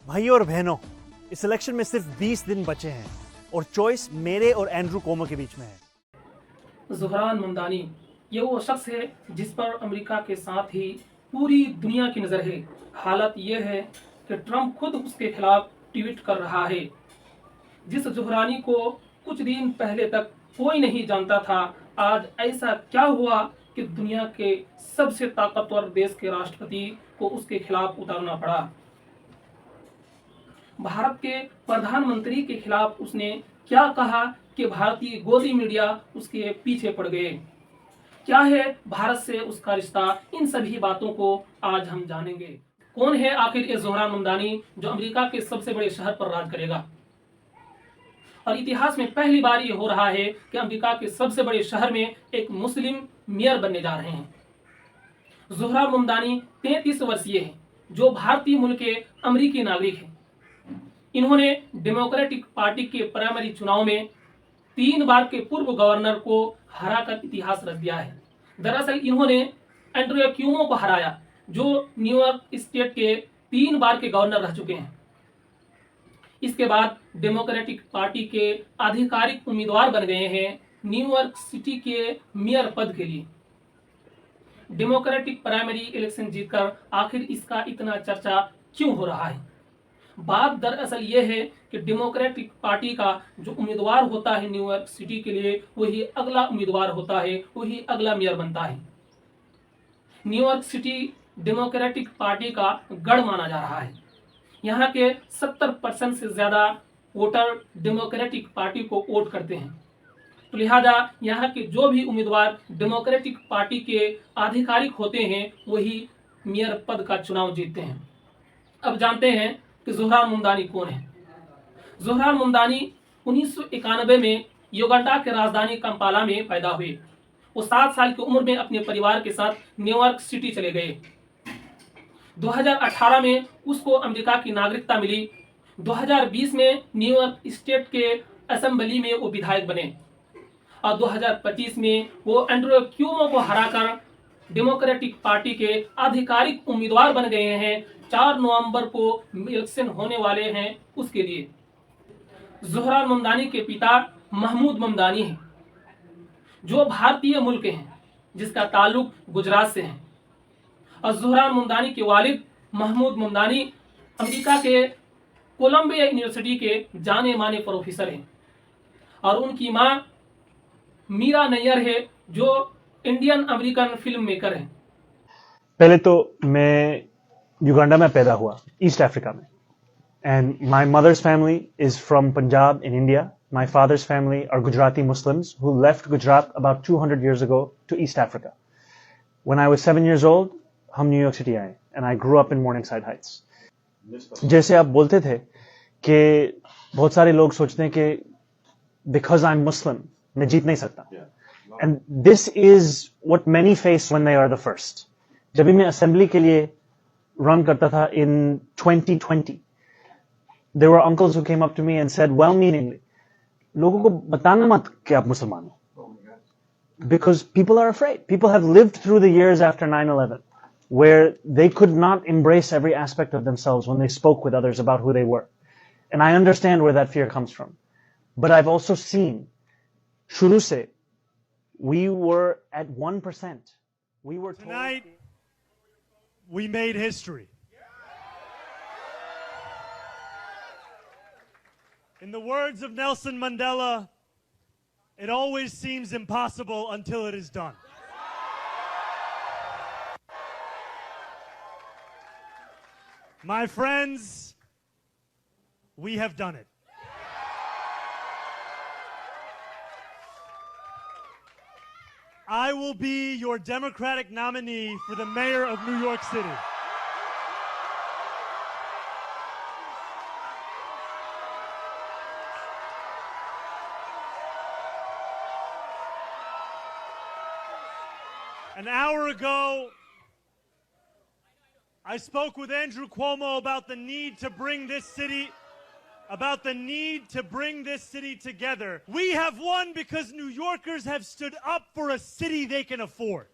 भाइयों और बहनों, इस इलेक्शन में सिर्फ 20 दिन बचे हैं और चॉइस मेरे और एंड्रू कोमो के बीच में है। ज़ुहरान ममदानी ये वो शख्स है जिस पर अमेरिका के साथ ही पूरी दुनिया की नज़र है। हालत ये है कि ट्रंप खुद उसके खिलाफ ट्वीट कर रहा है। जिस ज़ुहरानी को कुछ दिन पहले तक कोई नहीं जानता था, आज ऐसा क्या हुआ कि दुनिया के सबसे ताकतवर देश के राष्ट्रपति को उसके खिलाफ उतारना पड़ा। भारत के प्रधानमंत्री के खिलाफ उसने क्या कहा कि भारतीय गोदी मीडिया उसके पीछे पड़ गए। क्या है भारत से उसका रिश्ता, इन सभी बातों को आज हम जानेंगे। कौन है आखिर ये ज़ुहरान ममदानी जो अमेरिका के सबसे बड़े शहर पर राज करेगा। और इतिहास में पहली बार ये हो रहा है कि अमेरिका के सबसे बड़े शहर में एक मुस्लिम मेयर बनने जा रहे हैं। ज़ुहरान ममदानी 33 वर्षीय है जो भारतीय मूल के अमेरिकी नागरिक हैं। इन्होंने डेमोक्रेटिक पार्टी के प्राइमरी चुनाव में 3 बार के पूर्व गवर्नर को हराकर इतिहास रच दिया है। दरअसल इन्होंने एंड्रू क्यूमो को हराया जो न्यूयॉर्क स्टेट के 3 बार के गवर्नर रह चुके हैं। इसके बाद डेमोक्रेटिक पार्टी के आधिकारिक उम्मीदवार बन गए हैं न्यूयॉर्क सिटी के मेयर पद के लिए। डेमोक्रेटिक प्राइमरी इलेक्शन जीतकर आखिर इसका इतना चर्चा क्यों हो रहा है। बात दरअसल ये है कि डेमोक्रेटिक पार्टी का जो उम्मीदवार होता है न्यूयॉर्क सिटी के लिए, वही अगला उम्मीदवार होता है, वही अगला मेयर बनता है। न्यूयॉर्क सिटी डेमोक्रेटिक पार्टी का गढ़ माना जा रहा है। यहाँ के 70% से ज्यादा वोटर डेमोक्रेटिक पार्टी को वोट करते हैं, तो लिहाजा यहाँ के जो भी उम्मीदवार डेमोक्रेटिक पार्टी के आधिकारिक होते हैं वही मेयर पद का चुनाव जीतते हैं। अब जानते हैं कि ज़ुहरान ममदानी कौन है। ज़ुहरान ममदानी 1991 में युगांडा के राजधानी कंपाला में पैदा हुए। वो 7 साल की उम्र में अपने परिवार के साथ न्यूयॉर्क सिटी चले गए। 2018 में उसको अमेरिका की नागरिकता मिली। 2020 में न्यूयॉर्क स्टेट के असेंबली में वो विधायक बने और 2025 में वो एंड्रू क्यूमो को हराकर डेमोक्रेटिक पार्टी के आधिकारिक उम्मीदवार बन गए हैं। 4 नवंबर को इलेक्शन होने वाले हैं उसके लिए। ज़ुहरान ममदानी के पिता महमूद ममदानी हैं जो भारतीय मूल के हैं, जिसका ताल्लुक गुजरात से है। और ज़ुहरान ममदानी के वालिद महमूद ममदानी अमेरिका के कोलंबिया यूनिवर्सिटी के जाने माने प्रोफेसर हैं। और उनकी मां मीरा नैयर है जो इंडियन अमेरिकन फिल्म मेकर हैं। पहले तो मैं युगांडा में पैदा हुआ, ईस्ट अफ्रीका में, and my mother's family is from Punjab in India. My father's family are Gujarati Muslims who left Gujarat about 200 years ago to East Africa. When I was 7 years old, हम New York city आए and I grow up in Morningside Heights. जैसे आप बोलते थे कि बहुत सारे लोग सोचते हैं कि बिकॉज आई एम मुस्लिम मैं जीत नहीं सकता, and this is what many face when they are the first. जब भी मैं असेंबली के लिए रन करता था in 2020, there were uncles who came up to me and said well-meaningly, लोगों को बताना मत कि आप मुसलमान हो, because people are afraid. People have lived through the years after 9/11 where they could not embrace every aspect of themselves when they spoke with others about who they were, and I understand where that fear comes from. But I've also seen शुरू से we were at 1%. We were told tonight we made history. In the words of Nelson Mandela, it always seems impossible until it is done. My friends, we have done it. I will be your Democratic nominee for the mayor of New York City. An hour ago, I spoke with Andrew Cuomo about the need to bring this city together. We have won because New Yorkers have stood up for a city they can afford.